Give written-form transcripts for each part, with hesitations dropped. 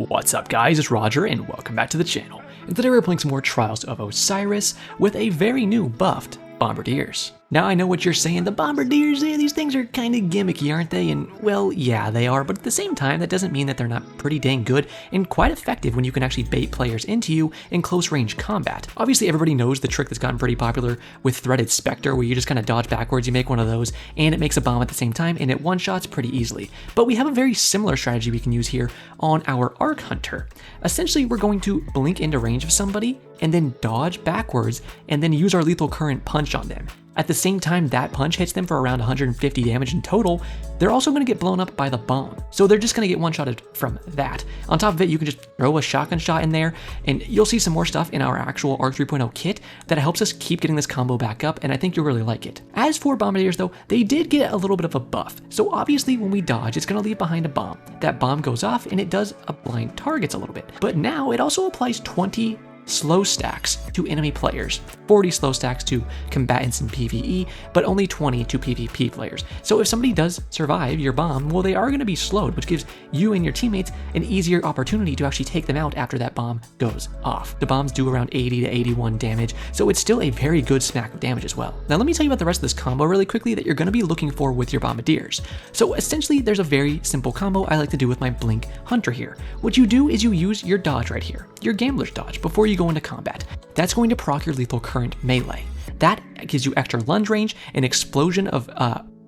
What's up guys, it's Roger and welcome back to the channel. And today we're playing some more Trials of Osiris with a very new buffed Bombardiers. Now I know what you're saying, the Bombardiers, these things are kind of gimmicky, aren't they? And well, yeah, they are, but at the same time, that doesn't mean that they're not pretty dang good and quite effective when you can actually bait players into you in close range combat. Obviously, everybody knows the trick that's gotten pretty popular with Threaded Spectre, where you just kind of dodge backwards, you make one of those, and it makes a bomb at the same time, and it one-shots pretty easily. But we have a very similar strategy we can use here on our Arc Hunter. Essentially, we're going to blink into range of somebody, and then dodge backwards, and then use our Lethal Current punch on them. At the same time that punch hits them for around 150 damage in total, they're also going to get blown up by the bomb. So they're just going to get one-shotted from that. On top of it, you can just throw a shotgun shot in there, and you'll see some more stuff in our actual Arc 3.0 kit that helps us keep getting this combo back up, and I think you'll really like it. As for Bombardiers though, they did get a little bit of a buff. So obviously when we dodge, it's going to leave behind a bomb. That bomb goes off, and it does blind targets a little bit. But now it also applies 20 slow stacks to enemy players, 40 slow stacks to combatants in PvE, but only 20 to PvP players. So if somebody does survive your bomb, well, they are going to be slowed, which gives you and your teammates an easier opportunity to actually take them out after that bomb goes off. The bombs do around 80 to 81 damage, so it's still a very good smack of damage as well. Now let me tell you about the rest of this combo really quickly that you're going to be looking for with your Bombardiers. So essentially there's a very simple combo I like to do with my Blink Hunter here. What you do is you use your dodge right here, your Gambler's Dodge, before you go into combat. That's going to proc your Lethal Current melee. That gives you extra lunge range, an explosion of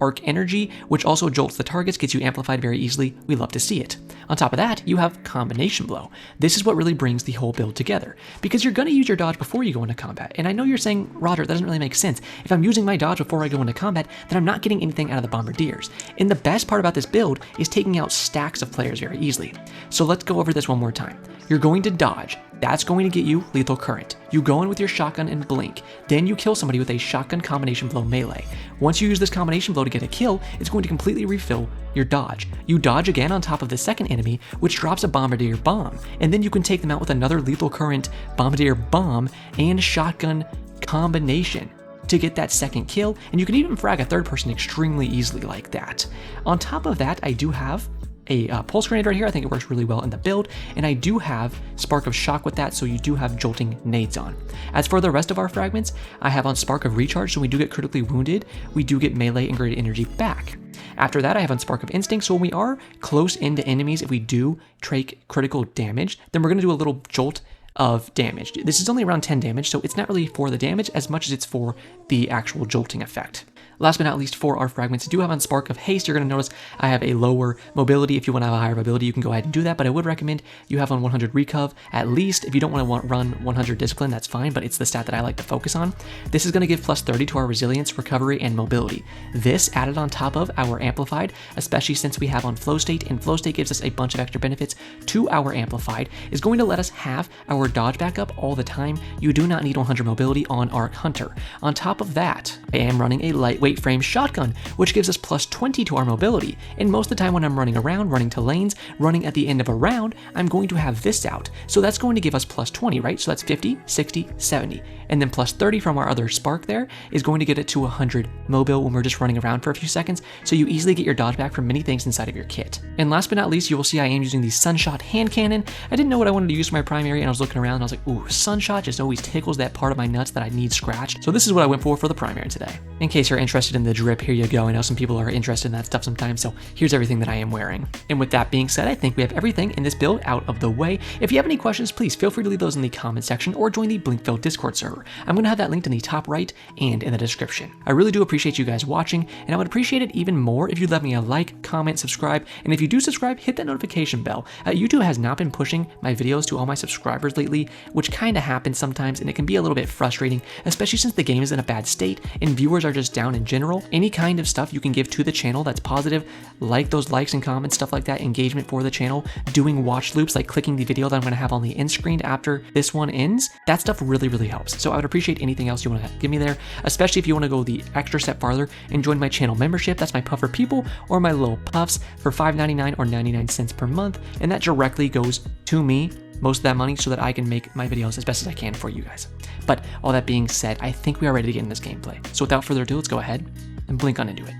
arc energy, which also jolts the targets, gets you amplified very easily. We love to see it. On top of that, you have Combination Blow. This is what really brings the whole build together, because you're going to use your dodge before you go into combat. And I know you're saying, Roger, that doesn't really make sense. If I'm using my dodge before I go into combat, then I'm not getting anything out of the Bombardiers. And the best part about this build is taking out stacks of players very easily. So let's go over this one more time. You're going to dodge. That's going to get you Lethal Current. You go in with your shotgun and blink. Then you kill somebody with a shotgun combination blow melee. Once you use this combination blow to get a kill, it's going to completely refill your dodge. You dodge again on top of the second enemy, which drops a Bombardier bomb. And then you can take them out with another Lethal Current Bombardier bomb and shotgun combination to get that second kill. And you can even frag a third person extremely easily like that. On top of that, I do have a pulse grenade right here. I think it works really well in the build, and I do have Spark of Shock with that, so you do have jolting nades on. As for the rest of our fragments, I have on Spark of Recharge, so when we do get critically wounded, we do get melee and graded energy back. After that, I have on Spark of Instinct, so when we are close into enemies, if we do take critical damage, then we're going to do a little jolt of damage. This is only around 10 damage, so it's not really for the damage as much as it's for the actual jolting effect. Last but not least, for our fragments, I do have on Spark of Haste. You're going to notice I have a lower mobility. If you want to have a higher mobility, you can go ahead and do that, but I would recommend you have on 100 Recov at least. If you don't want to run 100 Discipline, that's fine, but it's the stat that I like to focus on. This is going to give plus 30 to our Resilience, Recovery, and Mobility. This added on top of our Amplified, especially since we have on Flow State, and Flow State gives us a bunch of extra benefits to our Amplified, is going to let us have our dodge back up all the time. You do not need 100 mobility on Arc Hunter. On top of that, I am running a lightweight frame shotgun, which gives us plus 20 to our mobility. And most of the time when I'm running around, running to lanes, running at the end of a round, I'm going to have this out. So that's going to give us plus 20, right? So that's 50, 60, 70. And then plus 30 from our other Spark there is going to get it to 100 mobile when we're just running around for a few seconds. So you easily get your dodge back from many things inside of your kit. And last but not least, you will see I am using the Sunshot hand cannon. I didn't know what I wanted to use for my primary, and I was looking around and I was like, ooh, Sunshot just always tickles that part of my nuts that I need scratched. So this is what I went for the primary today. In case you're interested in the drip, here you go. I know some people are interested in that stuff sometimes, so here's everything that I am wearing. And with that being said, I think we have everything in this build out of the way. If you have any questions, please feel free to leave those in the comment section or join the Blinkville Discord server. I'm going to have that linked in the top right and in the description. I really do appreciate you guys watching, and I would appreciate it even more if you'd let me a like, comment, subscribe, and if you do subscribe, hit that notification bell. YouTube has not been pushing my videos to all my subscribers lately, which kind of happens sometimes, and it can be a little bit frustrating, especially since the game is in a bad state and viewers are just down in general. Any kind of stuff you can give to the channel that's positive, like those likes and comments, stuff like that, engagement for the channel, doing watch loops, like clicking the video that I'm going to have on the end screen after this one ends, that stuff really helps. So I would appreciate anything else you want to give me there, especially if you want to go the extra step farther and join my channel membership. That's my Puffer People or my little puffs for $5.99 or 99 cents per month, and that directly goes to me, most of that money, so that I can make my videos as best as I can for you guys. But all that being said, I think we are ready to get in this gameplay. So without further ado, let's go ahead and blink on into it.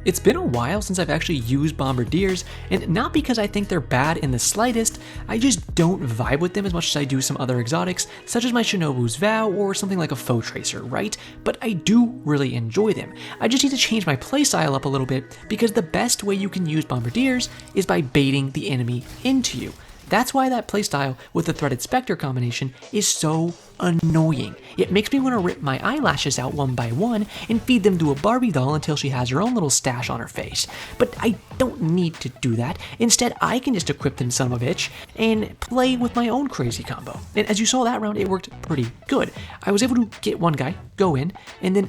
It's been a while since I've actually used Bombardiers, and not because I think they're bad in the slightest, I just don't vibe with them as much as I do some other exotics, such as my Shinobu's Vow or something like a Foe Tracer, right? But I do really enjoy them. I just need to change my playstyle up a little bit, because the best way you can use Bombardiers is by baiting the enemy into you. That's why that playstyle with the Threaded Spectre combination is so annoying. It makes me want to rip my eyelashes out one by one and feed them to a Barbie doll until she has her own little stash on her face. But I don't need to do that. Instead, I can just equip them son of a bitch and play with my own crazy combo. And as you saw that round, it worked pretty good. I was able to get one guy, go in, and then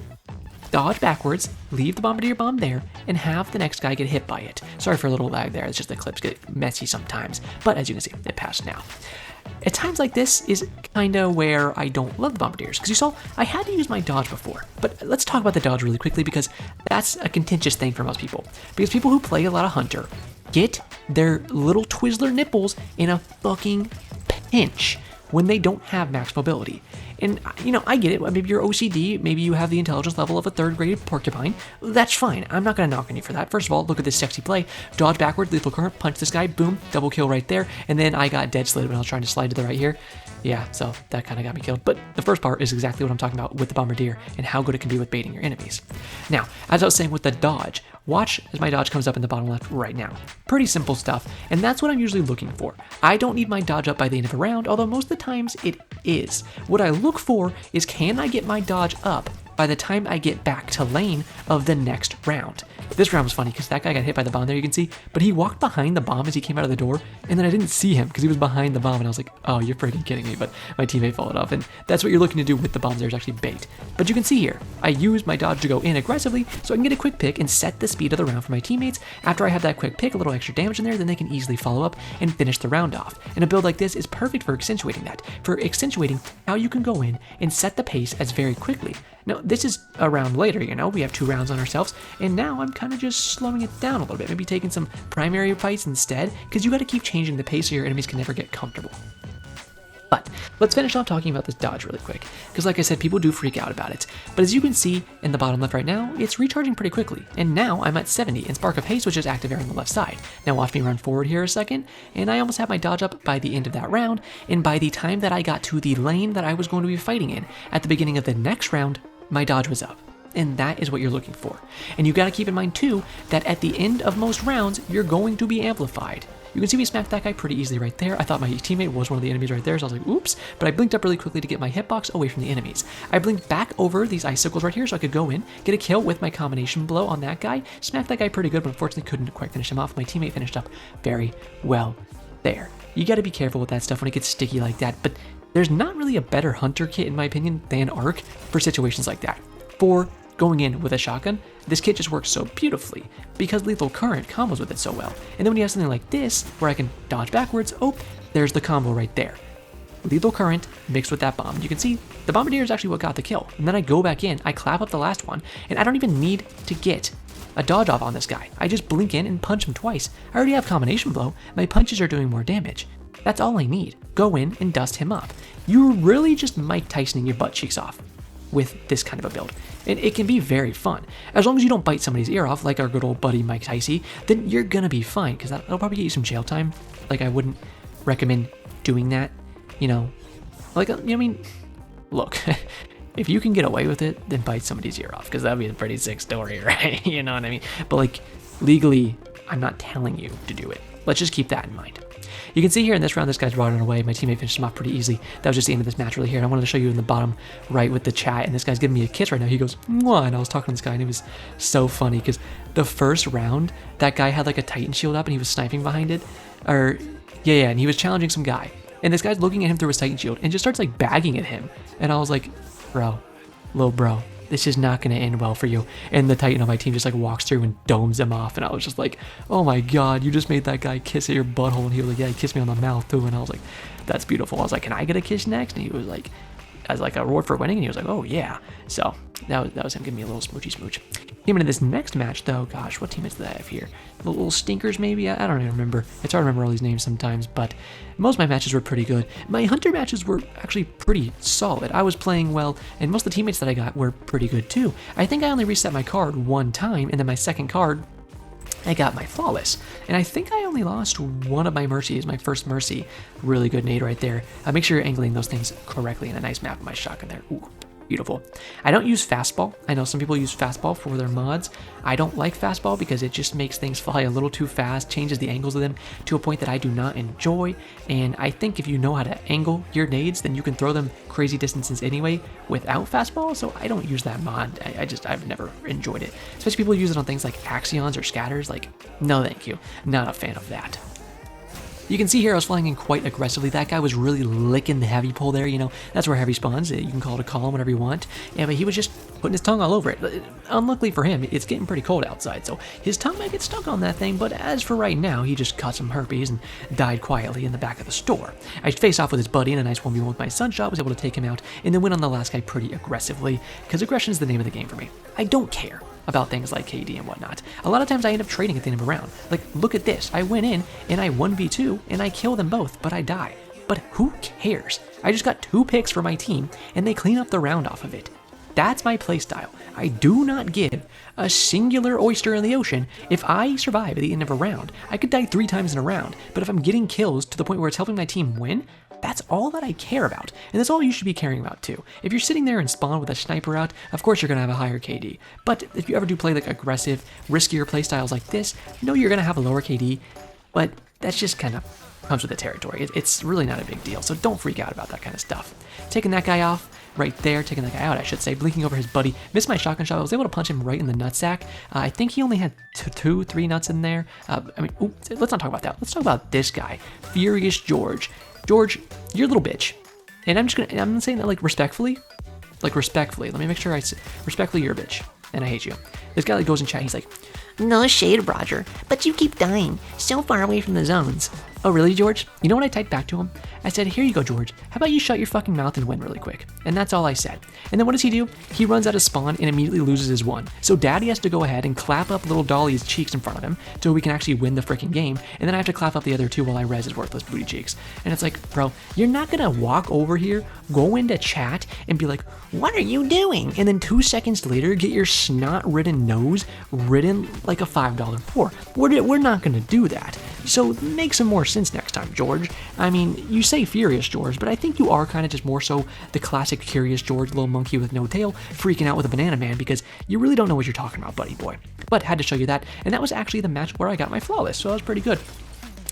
dodge backwards, leave the Bombardier bomb there, and have the next guy get hit by it. Sorry for a little lag there, it's just the clips get messy sometimes, but as you can see, it passed now. At times like this is kinda where I don't love the Bombardiers, because you saw, I had to use my dodge before. But let's talk about the dodge really quickly, because that's a contentious thing for most people. Because people who play a lot of Hunter get their little Twizzler nipples in a fucking pinch when they don't have max mobility. And, you know, I get it. Maybe you're OCD, maybe you have the intelligence level of a 3rd grade porcupine. That's fine. I'm not going to knock on you for that. First of all, look at this sexy play. Dodge backwards, lethal current, punch this guy, boom, double kill right there. And then I got dead slid when I was trying to slide to the right here. Yeah, so that kind of got me killed. But the first part is exactly what I'm talking about with the Bombardier and how good it can be with baiting your enemies. Now, as I was saying with the dodge, watch as my dodge comes up in the bottom left right now. Pretty simple stuff, and that's what I'm usually looking for. I don't need my dodge up by the end of a round, although most of the times it is. What I look for is, can I get my dodge up by the time I get back to lane of the next round? This round was funny because that guy got hit by the bomb there, you can see, but he walked behind the bomb as he came out of the door, and then I didn't see him because he was behind the bomb, and I was like, oh, you're freaking kidding me, but my teammate followed up, and that's what you're looking to do with the bombs there, is actually bait. But you can see here, I use my dodge to go in aggressively so I can get a quick pick and set the speed of the round for my teammates. After I have that quick pick, a little extra damage in there, then they can easily follow up and finish the round off. And a build like this is perfect for accentuating that, for accentuating how you can go in and set the pace as very quickly. Now, this is a round later, you know, we have 2 rounds on ourselves, and now I'm kind of just slowing it down a little bit, maybe taking some primary fights instead, because you got to keep changing the pace so your enemies can never get comfortable. But let's finish off talking about this dodge really quick, because like I said, people do freak out about it. But as you can see in the bottom left right now, it's recharging pretty quickly, and now I'm at 70, and Spark of Haste, which is active here on the left side. Now watch me run forward here a second, and I almost have my dodge up by the end of that round, and by the time that I got to the lane that I was going to be fighting in, at the beginning of the next round, my dodge was up. And that is what you're looking for. And you gotta keep in mind too, that at the end of most rounds, you're going to be amplified. You can see we smacked that guy pretty easily right there. I thought my teammate was one of the enemies right there, so I was like, oops. But I blinked up really quickly to get my hitbox away from the enemies. I blinked back over these icicles right here so I could go in, get a kill with my combination blow on that guy, smack that guy pretty good, but unfortunately couldn't quite finish him off. My teammate finished up very well there. You gotta be careful with that stuff when it gets sticky like that, but there's not really a better Hunter kit, in my opinion, than Arc for situations like that. For going in with a shotgun, this kit just works so beautifully because lethal current combos with it so well. And then when you have something like this, where I can dodge backwards, oh, there's the combo right there. Lethal current mixed with that bomb. You can see the Bombardier is actually what got the kill. And then I go back in, I clap up the last one, and I don't even need to get a dodge off on this guy. I just blink in and punch him twice. I already have combination blow, my punches are doing more damage. That's all I need. Go in and dust him up. You're really just Mike Tysoning your butt cheeks off with this kind of a build. And it can be very fun. As long as you don't bite somebody's ear off, like our good old buddy Mike Tyson, then you're gonna be fine, because that'll probably get you some jail time. Like, I wouldn't recommend doing that, you know. Like, you know, I mean, look, if you can get away with it, then bite somebody's ear off, because that'd be a pretty sick story, right? You know what I mean? But like, legally, I'm not telling you to do it. Let's just keep that in mind. You can see here in this round, this guy's running away. My teammate finished him off pretty easy. That was just the end of this match really here. And I wanted to show you in the bottom right with the chat. And this guy's giving me a kiss right now. He goes, "Mwah," and I was talking to this guy, and it was so funny because the first round, that guy had like a Titan shield up and he was sniping behind it. Yeah, and he was challenging some guy. And this guy's looking at him through his Titan shield and just starts like bagging at him. And I was like, bro, little bro, this is not going to end well for you. And the Titan on my team just like walks through and domes him off. And I was just like, oh my God, you just made that guy kiss at your butthole. And he was like, yeah, he kissed me on the mouth too. And I was like, that's beautiful. I was like, can I get a kiss next? And he was like, as like a reward for winning. And he was like, oh yeah. So that was him giving me a little smoochy smooch. Came into this next match though, gosh, what teammates did I have here? The little stinkers maybe? I don't even remember. It's hard to remember all these names sometimes, but most of my matches were pretty good. My Hunter matches were actually pretty solid. I was playing well, and most of the teammates that I got were pretty good too. I think I only reset my card one time, and then my second card I got my flawless, and I think I only lost one of my mercies, my first mercy. Really good nade right there. Make sure you're angling those things correctly, and a nice map of my shotgun there. Ooh, beautiful. I don't use fastball. I know some people use fastball for their mods. I don't like fastball because it just makes things fly a little too fast, changes the angles of them to a point that I do not enjoy. And I think if you know how to angle your nades, then you can throw them crazy distances anyway without fastball. So I don't use that mod. I've never enjoyed it. Especially people use it on things like axions or scatters. Like, no thank you. Not a fan of that. You can see here I was flying in quite aggressively. That guy was really licking the heavy pull there, you know. That's where heavy spawns. You can call it a column, whatever you want. Yeah, but he was just putting his tongue all over it. Unluckily for him, it's getting pretty cold outside, so his tongue might get stuck on that thing, but as for right now, he just caught some herpes and died quietly in the back of the store. I faced off with his buddy in a nice 1v1 with my sunshot, was able to take him out, and then went on the last guy pretty aggressively, because aggression is the name of the game for me. I don't care about things like KD and whatnot. A lot of times I end up trading at the end of a round. Like, look at this. I went in and I 1v2 and I kill them both, but I die. But who cares? I just got 2 picks for my team and they clean up the round off of it. That's my playstyle. I do not give a singular oyster in the ocean. If I survive at the end of a round, I could die 3 times in a round, but if I'm getting kills to the point where it's helping my team win, that's all that I care about, and that's all you should be caring about too. If you're sitting there and spawn with a sniper out, of course you're going to have a higher KD, but if you ever do play like aggressive, riskier playstyles like this, you know you're going to have a lower KD, but that's just kind of comes with the territory. It's really not a big deal, so don't freak out about that kind of stuff. Taking that guy off, right there, taking that guy out, I should say, blinking over his buddy, missed my shotgun shot. I was able to punch him right in the nutsack. I think he only had 3 nuts in there. Let's not talk about that. Let's talk about this guy, Furious George. George, you're a little bitch. And I'm saying that like respectfully. Let me make sure respectfully, you're a bitch. And I hate you. This guy like goes in chat, he's like, no shade, Roger, but you keep dying so far away from the zones. Oh, really, George? You know what I typed back to him? I said, here you go, George. How about you shut your fucking mouth and win really quick? And that's all I said. And then what does he do? He runs out of spawn and immediately loses his one. So Daddy has to go ahead and clap up little Dolly's cheeks in front of him so we can actually win the freaking game. And then I have to clap up the other 2 while I res his worthless booty cheeks. And it's like, bro, you're not gonna walk over here, go into chat, and be like, what are you doing? And then 2 seconds later, get your snot-ridden nose ridden like a $5 pour. We're not gonna do that. So make some more sense next time, George. I mean, you say Furious George, but I think you are kind of just more so the classic Curious George, little monkey with no tail, freaking out with a banana man because you really don't know what you're talking about, buddy boy. But had to show you that, and that was actually the match where I got my flawless, so that was pretty good.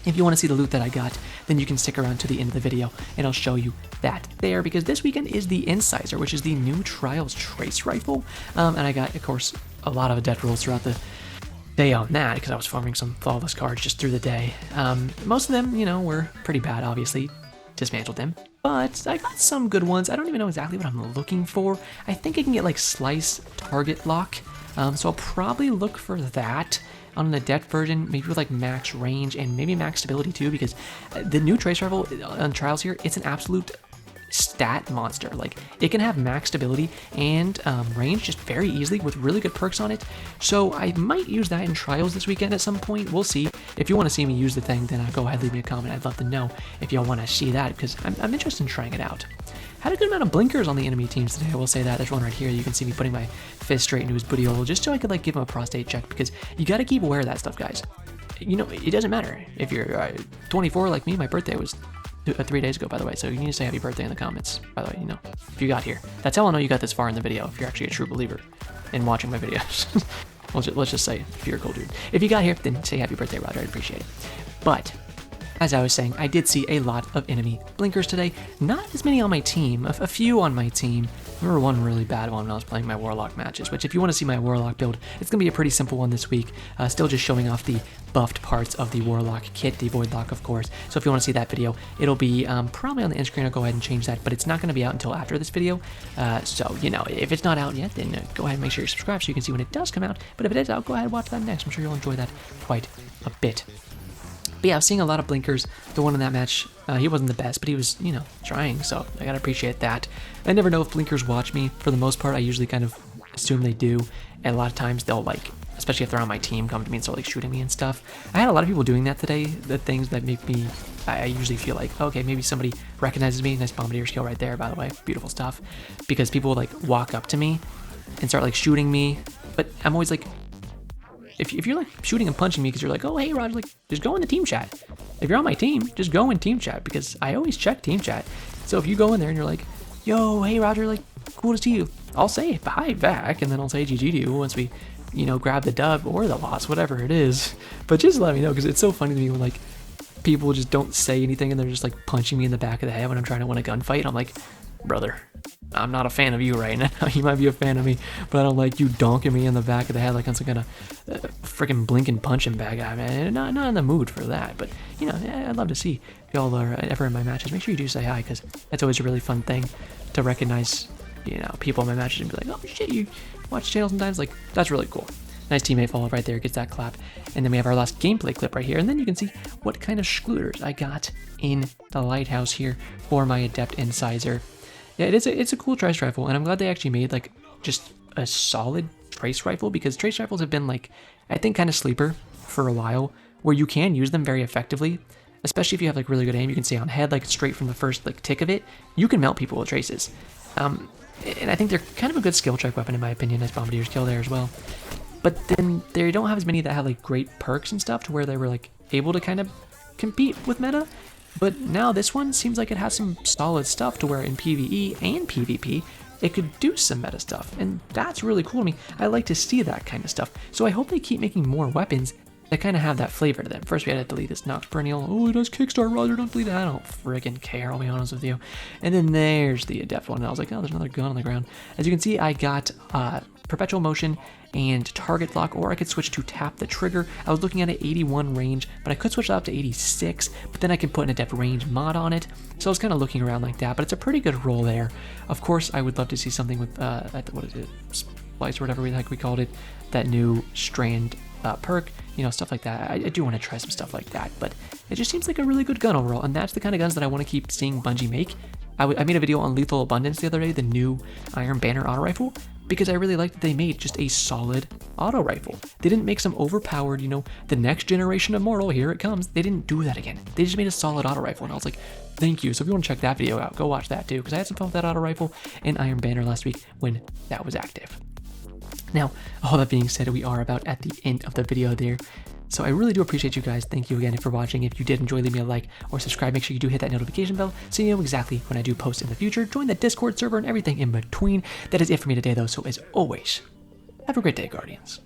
If you want to see the loot that I got, then you can stick around to the end of the video, and I'll show you that there, because this weekend is the Incisor, which is the new Trials Trace Rifle, and I got, of course, a lot of death rolls throughout the day on that because I was farming some flawless cards just through the day. Most of them, you know, were pretty bad, obviously. Dismantled them, but I got some good ones. I don't even know exactly what I'm looking for. I think I can get like slice target lock, so I'll probably look for that on the death version, maybe with like max range and maybe max stability too, because the new trace rifle on trials here, it's an absolute stat monster. Like, it can have max stability and range just very easily with really good perks on it. So I might use that in trials this weekend at some point. We'll see. If you want to see me use the thing, then go ahead, leave me a comment. I'd love to know if y'all want to see that, because I'm interested in trying it out. Had a good amount of blinkers on the enemy teams today, I will say that. There's one right here. You can see me putting my fist straight into his booty hole just so I could like give him a prostate check, because you got to keep aware of that stuff, guys. You know, it doesn't matter if you're 24 like me. My birthday was 3 days ago, by the way, so you need to say happy birthday in the comments, by the way, you know, if you got here. That's how I'll know you got this far in the video, if you're actually a true believer in watching my videos. Let's just say, if you're a cool dude. If you got here, then say happy birthday, Roger, I'd appreciate it. But as I was saying, I did see a lot of enemy blinkers today. Not as many on my team, a few on my team. I remember one really bad one when I was playing my Warlock matches, which if you want to see my Warlock build, it's going to be a pretty simple one this week. Still just showing off the buffed parts of the Warlock kit, the Void Lock, of course. So if you want to see that video, it'll be probably on the end screen. I'll go ahead and change that, but it's not going to be out until after this video. So, you know, if it's not out yet, then go ahead and make sure you're subscribed so you can see when it does come out. But if it is out, go ahead and watch that next. I'm sure you'll enjoy that quite a bit. But yeah, I was seeing a lot of blinkers. The one in that match, he wasn't the best, but he was, you know, trying, so I gotta appreciate that. I never know if blinkers watch me. For the most part, I usually kind of assume they do, and a lot of times they'll, like, especially if they're on my team, come to me and start, like, shooting me and stuff. I had a lot of people doing that today, the things that make me, I usually feel like, okay, maybe somebody recognizes me. Nice Bombardier skill right there, by the way, beautiful stuff. Because people will, like, walk up to me and start, like, shooting me, but I'm always like, if you're like shooting and punching me because you're like, oh, hey, Roger, like, just go in the team chat. If you're on my team, just go in team chat because I always check team chat. So if you go in there and you're like, yo, hey, Roger, like, cool to see you, I'll say hi back, and then I'll say GG to you once we, grab the dub or the loss, whatever it is. But just let me know because it's so funny to me when, like, people just don't say anything and they're just, like, punching me in the back of the head when I'm trying to win a gunfight. I'm like, brother, I'm not a fan of you right now. You might be a fan of me, but I don't like you donking me in the back of the head like I'm some kind of freaking blinking punching bag guy, man. Not in the mood for that, but, I'd love to see if y'all are ever in my matches. Make sure you do say hi because that's always a really fun thing to recognize, people in my matches and be like, oh, shit, you watch channel sometimes? Like, that's really cool. Nice teammate follow right there, gets that clap. And then we have our last gameplay clip right here. And then you can see what kind of scooters I got in the lighthouse here for my Adept Incisor. Yeah, it's a cool trace rifle, and I'm glad they actually made like just a solid trace rifle because trace rifles have been like, I think, kind of sleeper for a while, where you can use them very effectively, especially if you have like really good aim. You can stay on head like straight from the first like tick of it. You can melt people with traces, and I think they're kind of a good skill check weapon in my opinion, as Bombardiers kill there as well. But then they don't have as many that have like great perks and stuff to where they were like able to kind of compete with meta. But now this one seems like it has some solid stuff to where in PvE and PvP, it could do some meta stuff. And that's really cool to me. I like to see that kind of stuff. So I hope they keep making more weapons that kind of have that flavor to them. First, we had to delete this Nox Perennial. Oh, it does kickstart, Roger, don't delete it. I don't friggin' care, I'll be honest with you. And then there's the Adept one. And I was like, oh, there's another gun on the ground. As you can see, I got Perpetual Motion and Target Lock, or I could switch to Tap the Trigger. I was looking at an 81 range, but I could switch it up to 86, but then I can put an Adept range mod on it. So I was kind of looking around like that, but it's a pretty good roll there. Of course, I would love to see something with, what is it, Splice or whatever we called it, that new Strand perk, stuff like that. I do want to try some stuff like that, but it just seems like a really good gun overall, and that's the kind of guns that I want to keep seeing Bungie make. I made a video on Lethal Abundance the other day, the new Iron Banner auto rifle, because I really liked that they made just a solid auto rifle. They didn't make some overpowered, the next generation Immortal, here it comes. They didn't do that again. They just made a solid auto rifle, and I was like, thank you. So if you want to check that video out, go watch that too, because I had some fun with that auto rifle in Iron Banner last week when that was active. Now, all that being said, we are about at the end of the video there. So I really do appreciate you guys. Thank you again for watching. If you did enjoy, leave me a like or subscribe. Make sure you do hit that notification bell so you know exactly when I do post in the future. Join the Discord server and everything in between. That is it for me today, though. So as always, have a great day, Guardians.